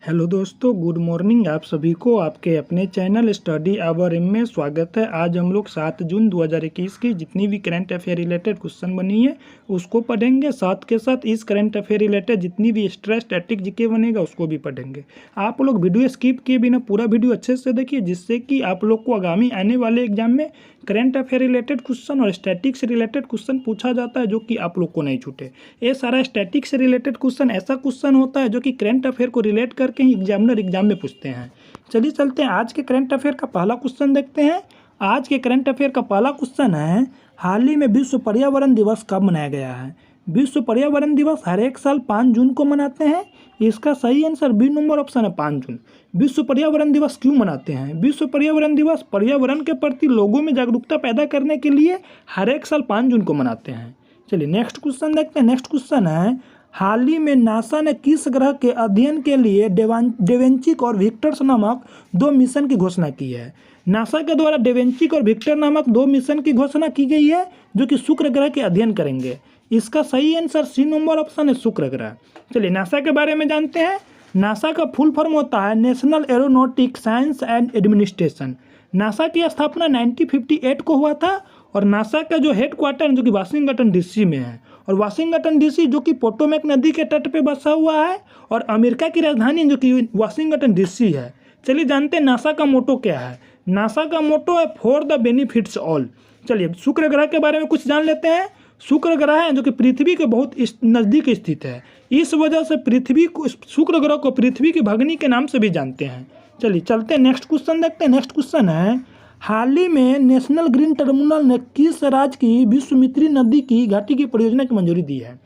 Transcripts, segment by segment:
Hello दोस्तों, good morning. आप सभी को आपके अपने चैनल स्टडी आवर एम में स्वागत है। आज हम लोग 7 जून 2021 की जितनी भी करंट अफेयर रिलेटेड क्वेश्चन बनी है उसको पढ़ेंगे। साथ के साथ इस करंट अफेयर रिलेटेड जितनी भी एक्स्ट्रा स्टैटिक जीके बनेगा उसको भी पढ़ेंगे। आप लोग वीडियो स्किप किए बिना पूरा वीडियो अच्छे से देखिए, जिससे कि आप लोग को आगामी आने वाले एग्जाम में करंट अफेयर रिलेटेड क्वेश्चन और स्टैटिक से रिलेटेड क्वेश्चन पूछा जाता है, जो कि आप लोग को नहीं छूटे। ये सारा स्टैटिक से रिलेटेड क्वेश्चन ऐसा क्वेश्चन होता है जो कि करंट अफेयर को रिलेट करके ही एग्जामिनर एग्जाम में पूछते हैं। चलिए चलते हैं, आज के करंट अफेयर का पहला क्वेश्चन देखते हैं। आज के करंट अफेयर का पहला क्वेश्चन है, हाल ही में विश्व पर्यावरण दिवस कब मनाया गया है? विश्व पर्यावरण दिवस हर एक साल 5 जून को मनाते हैं। इसका सही आंसर बी नंबर ऑप्शन है, 5 जून। विश्व पर्यावरण दिवस क्यों मनाते हैं? विश्व पर्यावरण दिवस पर्यावरण के प्रति लोगों में जागरूकता पैदा करने के लिए हर एक साल 5 जून को मनाते हैं। चलिए नेक्स्ट क्वेश्चन देखते हैं। नेक्स्ट क्वेश्चन है, हाल ही में नासा ने किस ग्रह के अध्ययन के लिए डेवेंचिक और विक्टर्स नामक 2 मिशन की घोषणा की है? नासा के द्वारा डेवेंचिक और विक्टर नामक 2 मिशन की घोषणा की गई है, जो कि शुक्र ग्रह के अध्ययन करेंगे। इसका सही आंसर सी नंबर ऑप्शन है, शुक्र ग्रह। चलिए नासा के बारे में जानते हैं। नासा का फुल फॉर्म होता है national aeronautic science and administration. NASA की स्थापना 1958 को हुआ था और नासा का जो हेड क्वार्टर जो कि वाशिंगटन डीसी में है, और वाशिंगटन डीसी जो कि पोटोमेक नदी के तट पे बसा हुआ है, और अमेरिका की राजधानी जो कि वाशिंगटन डीसी है। चलिए जानते हैं नासा का मोटो क्या है। नासा का मोटो है फॉर द बेनिफिट्स ऑल। चलिए शुक्र ग्रह के बारे में कुछ जान लेते हैं। शुक्र ग्रह है जो कि पृथ्वी के बहुत नज़दीक स्थित है। इस वजह से पृथ्वी को, शुक्र ग्रह को पृथ्वी की भगनी के नाम से भी जानते हैं। चलिए चलते हैं, नेक्स्ट क्वेश्चन देखते हैं। नेक्स्ट क्वेश्चन है, हाल ही में नेशनल ग्रीन ट्रिब्यूनल ने किस राज्य की विश्वामित्री नदी की घाटी की परियोजना की मंजूरी दी है?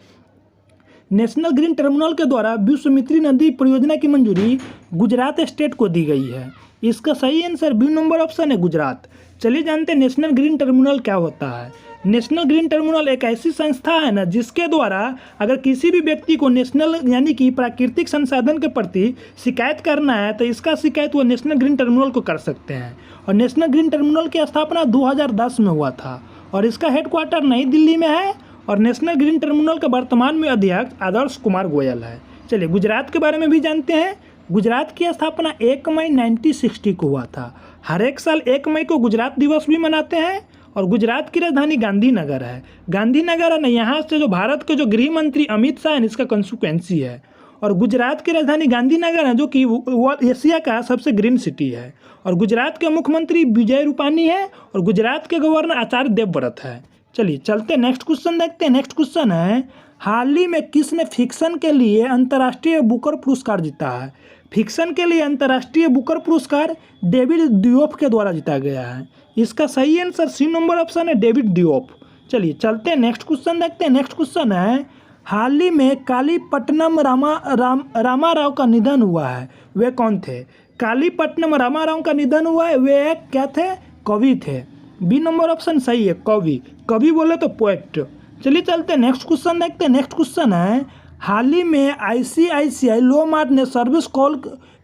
नेशनल ग्रीन ट्रिब्यूनल के द्वारा विश्वामित्री नदी परियोजना की मंजूरी गुजरात स्टेट को दी गई है। इसका सही आंसर बी नंबर ऑप्शन है, गुजरात। चलिए जानते हैं नेशनल ग्रीन ट्रिब्यूनल क्या होता है। नेशनल ग्रीन ट्रिब्यूनल एक ऐसी संस्था है ना, जिसके द्वारा अगर किसी भी व्यक्ति को नेशनल यानी कि प्राकृतिक संसाधन के प्रति शिकायत करना है तो इसका शिकायत वो नेशनल ग्रीन ट्रिब्यूनल को कर सकते हैं। और नेशनल ग्रीन ट्रिब्यूनल की स्थापना 2010 में हुआ था और इसका हेडक्वार्टर नई दिल्ली में है। और नेशनल ग्रीन ट्रिब्यूनल का वर्तमान में अध्यक्ष आदर्श कुमार गोयल है। चलिए गुजरात के बारे में भी जानते हैं। गुजरात की स्थापना 1 मई 1960 को हुआ था। हर एक साल 1 मई को गुजरात दिवस भी मनाते हैं। और गुजरात की राजधानी गांधीनगर है। गांधीनगर है ना, यहाँ से जो भारत के जो गृह मंत्री अमित शाह है इसका कंस्टिट्यूएंसी है। और गुजरात की राजधानी गांधीनगर है, जो कि वो एशिया का सबसे ग्रीन सिटी है। और गुजरात के मुख्यमंत्री विजय रूपानी है और गुजरात के गवर्नर आचार्य देवव्रत है। चलिए चलते नेक्स्ट क्वेश्चन देखते हैं। नेक्स्ट क्वेश्चन है, हाल ही में किसने फिक्शन के लिए अंतर्राष्ट्रीय बुकर पुरस्कार जीता है? फिक्शन के लिए अंतर्राष्ट्रीय बुकर पुरस्कार डेविड डियोफ के द्वारा जीता गया है। इसका सही आंसर सी नंबर ऑप्शन है, डेविड डियोफ। चलिए चलते हैं नेक्स्ट क्वेश्चन देखते हैं। नेक्स्ट क्वेश्चन है, हाल ही में कालीपट्टनम रामाराव का निधन हुआ है, वे कौन थे? कालीपट्टनम रामाराव का निधन हुआ है, वे एक क्या थे? कवि थे। बी नंबर ऑप्शन सही है, कवि। कवि बोले तो पोएट। चलिए चलते हैं नेक्स्ट क्वेश्चन देखते हैं। नेक्स्ट क्वेश्चन है, हाल ही में आईसीआईसीआई लोमार्ट ने सर्विस कॉल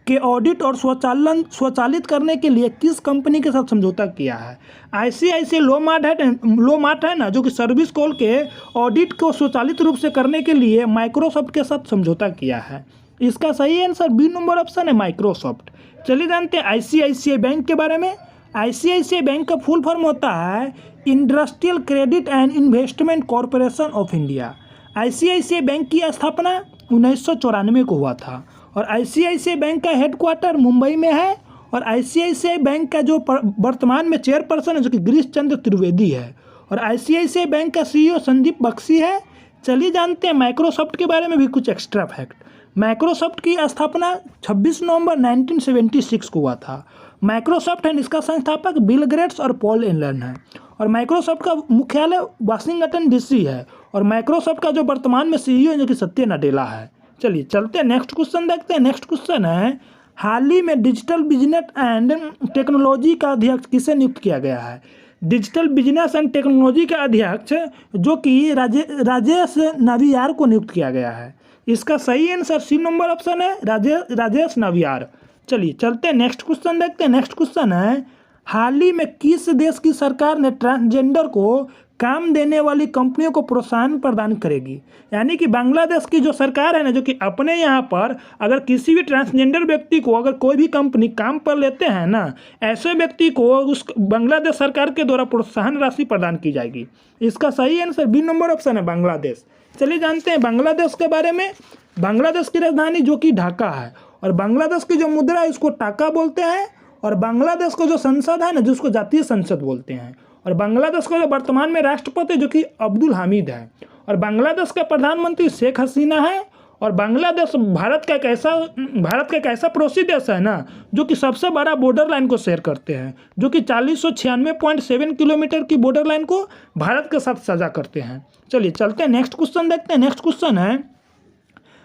के ऑडिट और स्वचालित करने के लिए किस कंपनी के साथ समझौता किया है? आईसीआईसीआई लोमार्ट है ना, जो कि सर्विस कॉल के ऑडिट को स्वचालित रूप से करने के लिए माइक्रोसॉफ्ट के साथ समझौता किया है। इसका सही आंसर बी नंबर ऑप्शन है, माइक्रोसॉफ्ट। चलिए जानते हैं आईसीआईसीआई बैंक के बारे में। आईसीआईसीआई बैंक का फुल फॉर्म होता है industrial credit and investment corporation of India. ICICI bank की स्थापना 1994 को हुआ था और आईसीआईसीआई बैंक का हेडक्वार्टर मुंबई में है। और आईसीआईसीआई बैंक का जो वर्तमान में चेयरपर्सन है, जो कि गिरीश चंद्र त्रिवेदी है। और आईसीआईसीआई बैंक का सीईओ संदीप बख्शी है। चलिए जानते हैं माइक्रोसॉफ्ट के बारे में भी कुछ एक्स्ट्रा फैक्ट। माइक्रोसॉफ्ट की स्थापना 26 नवंबर 1976 को हुआ था। माइक्रोसॉफ्ट है इसका संस्थापक बिल गेट्स और पॉल एलन है। और माइक्रोसॉफ्ट का मुख्यालय वाशिंगटन डीसी है। और माइक्रोसॉफ्ट का जो वर्तमान में सीईओ है, जो कि सत्य नडेला है। चलिए चलते हैं नेक्स्ट क्वेश्चन देखते हैं। नेक्स्ट क्वेश्चन है, हाल ही में डिजिटल बिजनेस एंड टेक्नोलॉजी का अध्यक्ष किसे नियुक्त किया गया है? डिजिटल बिजनेस एंड टेक्नोलॉजी का अध्यक्ष जो कि राजेश नावियार को नियुक्त किया गया है। इसका सही आंसर सी नंबर ऑप्शन है, राजेश नावियार। चलिए चलते हैं नेक्स्ट क्वेश्चन देखते हैं। नेक्स्ट क्वेश्चन है, हाल ही में किस देश की सरकार ने ट्रांसजेंडर को काम देने वाली कंपनियों को प्रोत्साहन प्रदान करेगी? यानी कि बांग्लादेश की जो सरकार है ना, जो कि अपने यहाँ पर अगर किसी भी ट्रांसजेंडर व्यक्ति को अगर कोई भी कंपनी काम पर लेते हैं ना, ऐसे व्यक्ति को उस बांग्लादेश सरकार के द्वारा प्रोत्साहन राशि प्रदान की जाएगी। इसका सही आंसर बी नंबर ऑप्शन है, बांग्लादेश। चलिए जानते हैं बांग्लादेश के बारे में। बांग्लादेश की राजधानी जो कि ढाका है, और बांग्लादेश की जो मुद्रा है इसको टाका बोलते हैं, और बांग्लादेश को जो संसद है ना, जिसको जातीय संसद बोलते हैं, और बांग्लादेश का जो वर्तमान में राष्ट्रपति जो कि अब्दुल हामिद है, और बांग्लादेश का प्रधानमंत्री शेख हसीना है। और बांग्लादेश भारत का एक ऐसा पड़ोसी देश है ना, जो कि सबसे बड़ा बॉर्डर लाइन को शेयर करते हैं, जो कि 4096.7 किलोमीटर की बॉर्डर लाइन को भारत के साथ साझा करते हैं। चलिए चलते हैं नेक्स्ट क्वेश्चन देखते हैं। नेक्स्ट क्वेश्चन है,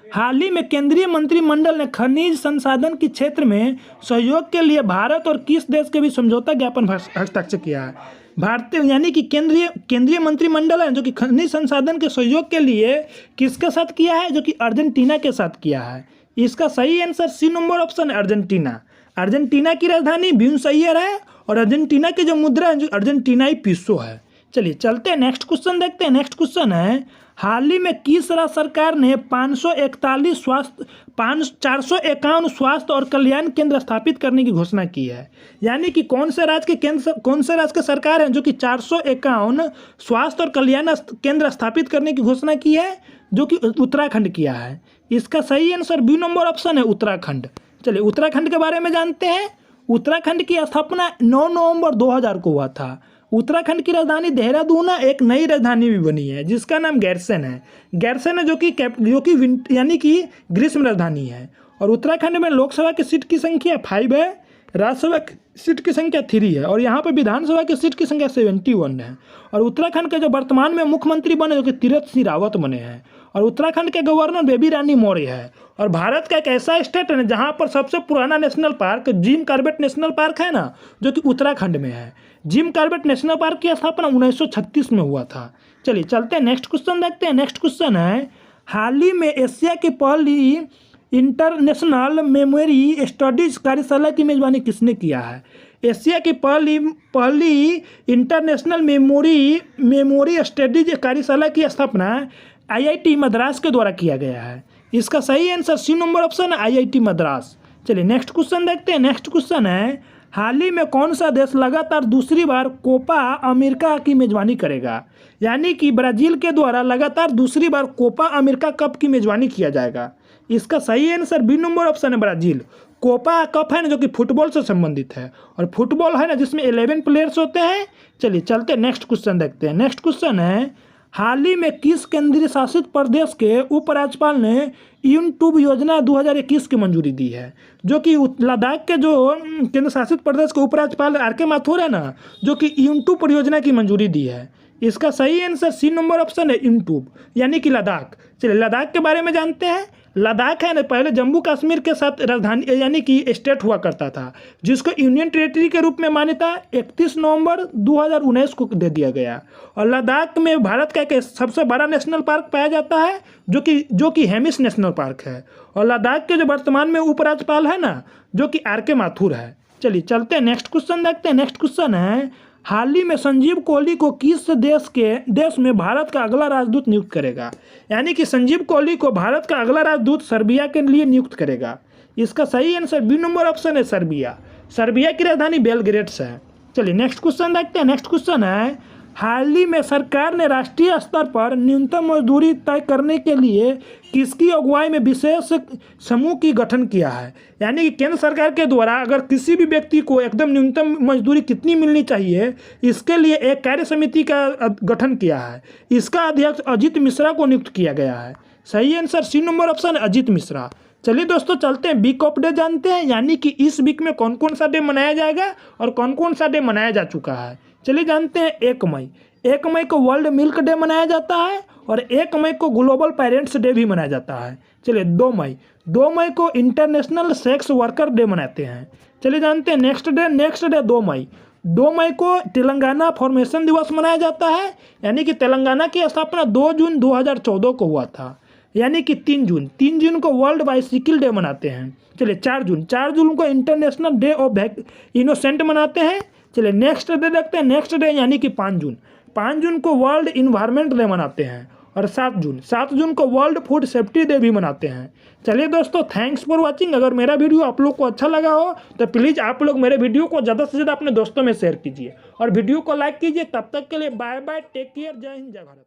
हाल ही में केंद्रीय मंत्रिमंडल ने खनिज संसाधन के क्षेत्र में सहयोग के लिए भारत और किस देश के बीच समझौता ज्ञापन हस्ताक्षर किया है? भारतीय यानी कि केंद्रीय मंत्रिमंडल है जो कि खनिज संसाधन के सहयोग के लिए किसके साथ किया है? जो कि अर्जेंटीना के साथ किया है। इसका सही आंसर सी नंबर ऑप्शन है, अर्जेंटीना। अर्जेंटीना की राजधानी ब्यूनस आयर्स है, और अर्जेंटीना की जो मुद्रा है जो अर्जेंटीनाई पीसो है। चलिए चलते हैं नेक्स्ट क्वेश्चन देखते हैं। नेक्स्ट क्वेश्चन है, हाल ही में किस राज्य सरकार ने 451 स्वास्थ्य और कल्याण केंद्र स्थापित करने की घोषणा की है? यानी कि कौन से राज्य की सरकार है जो कि 451 स्वास्थ्य और कल्याण केंद्र स्थापित करने की घोषणा की है? जो कि उत्तराखंड किया है। इसका सही आंसर बी नंबर ऑप्शन है, उत्तराखंड। चलिए उत्तराखंड के बारे में जानते हैं। उत्तराखंड की स्थापना 9 नवंबर 2000 को हुआ था। उत्तराखंड की राजधानी देहरादून है, एक नई राजधानी भी बनी है जिसका नाम गैरसेन है। गैरसेन है जो कि यानी कि ग्रीष्म राजधानी है। और उत्तराखंड में लोकसभा की सीट की संख्या 5 है, राज्यसभा की सीट की संख्या 3 है, और यहाँ पर विधानसभा की सीट की संख्या 71 है। और उत्तराखंड के जो वर्तमान में मुख्यमंत्री बने जो कि तीरथ सिंह रावत बने हैं, और उत्तराखंड के गवर्नर बेबी रानी मौर्य है। और भारत का एक ऐसा स्टेट है जहाँ पर सबसे पुराना national park Jim Corbett national park है ना, जो कि उत्तराखंड में है। जिम कॉर्बेट नेशनल पार्क की स्थापना 1936 में हुआ था। चलिए चलते हैं नेक्स्ट क्वेश्चन देखते हैं। नेक्स्ट क्वेश्चन है, हाल ही में एशिया की पहली इंटरनेशनल मेमोरी स्टडीज कार्यशाला की मेजबानी किसने किया है? एशिया की पहली इंटरनेशनल मेमोरी स्टडीज कार्यशाला की स्थापना IIT मद्रास के द्वारा किया गया है। इसका सही आंसर सी नंबर ऑप्शन है, IIT मद्रास। चलिए नेक्स्ट क्वेश्चन देखते हैं। नेक्स्ट क्वेश्चन है, हाल ही में कौन सा देश लगातार दूसरी बार कोपा अमेरिका की मेजबानी करेगा? यानी कि ब्राजील के द्वारा लगातार दूसरी बार कोपा अमेरिका कप की मेजबानी किया जाएगा। इसका सही आंसर बी नंबर ऑप्शन है, ब्राजील। कोपा कप है ना जो कि फुटबॉल से संबंधित है, और फुटबॉल है ना जिसमें 11 प्लेयर्स होते हैं। चलिए चलते हैं नेक्स्ट क्वेश्चन देखते हैं। नेक्स्ट क्वेश्चन है, हाल ही में किस केंद्रीय शासित प्रदेश के उपराज्यपाल ने यूनटूब योजना 2021 की मंजूरी दी है? जो कि लद्दाख के जो केंद्र शासित प्रदेश के उपराज्यपाल RK माथुर है ना, जो कि यूनटूब परियोजना की मंजूरी दी है। इसका सही आंसर सी नंबर ऑप्शन है, यूनटूब यानी कि लद्दाख। चलिए लद्दाख के बारे में जानते हैं। लद्दाख है ना पहले जम्मू कश्मीर के साथ राजधानी यानी कि स्टेट हुआ करता था, जिसको यूनियन टेरिटरी के रूप में मान्यता 31 नवंबर 2019 को दे दिया गया। और लद्दाख में भारत का एक सबसे बड़ा नेशनल पार्क पाया जाता है जो कि हेमिस नेशनल पार्क है। और लद्दाख के जो वर्तमान में उपराज्यपाल है ना, जो कि RK माथुर है। चलिए चलते हैं नेक्स्ट क्वेश्चन देखते हैं। नेक्स्ट क्वेश्चन है, हाल ही में संजीव कोहली को किस देश में भारत का अगला राजदूत नियुक्त करेगा? यानी कि संजीव कोहली को भारत का अगला राजदूत सर्बिया के लिए नियुक्त करेगा। इसका सही आंसर बी नंबर ऑप्शन है, सर्बिया। सर्बिया की राजधानी बेलग्रेड है। चलिए नेक्स्ट क्वेश्चन देखते हैं। नेक्स्ट क्वेश्चन है, हाल ही में सरकार ने राष्ट्रीय स्तर पर न्यूनतम मजदूरी तय करने के लिए किसकी अगुवाई में विशेष समूह की गठन किया है? यानी कि केंद्र सरकार के द्वारा अगर किसी भी व्यक्ति को एकदम न्यूनतम मजदूरी कितनी मिलनी चाहिए, इसके लिए एक कार्य समिति का गठन किया है। इसका अध्यक्ष अजीत मिश्रा को नियुक्त किया गया है। सही answer C number option Ajit Mishra. चलिए दोस्तों चलते हैं वीक ऑफ डे जानते हैं, यानी कि इस वीक में कौन कौन सा डे मनाया जाएगा और कौन कौन सा डे मनाया जा चुका है। चलिए जानते हैं। 1 मई को वर्ल्ड मिल्क डे मनाया जाता है, और 1 मई को ग्लोबल पेरेंट्स डे भी मनाया जाता है। चलिए 2 मई को इंटरनेशनल सेक्स वर्कर डे मनाते हैं। चलिए जानते हैं नेक्स्ट डे 2 मई को तेलंगाना फॉर्मेशन दिवस मनाया जाता है, यानी कि तेलंगाना की स्थापना 2 जून 2014 को हुआ था। यानी कि 3 जून को वर्ल्ड बाइसिकल डे मनाते हैं। चलिए 4 जून को इंटरनेशनल डे ऑफ इनोसेंट मनाते हैं। चलिए नेक्स्ट डे देखते हैं। नेक्स्ट डे यानी कि 5 जून, 5 जून को वर्ल्ड इन्वायरमेंट डे मनाते हैं। और 7 जून को वर्ल्ड फूड सेफ्टी डे भी मनाते हैं। चलिए दोस्तों, थैंक्स फॉर वॉचिंग। अगर मेरा वीडियो आप लोग को अच्छा लगा हो तो प्लीज़ आप लोग मेरे वीडियो को ज़्यादा से ज़्यादा अपने दोस्तों में शेयर कीजिए और वीडियो को लाइक कीजिए। तब तक के लिए बाय बाय, टेक केयर, जय हिंद, जय भारत।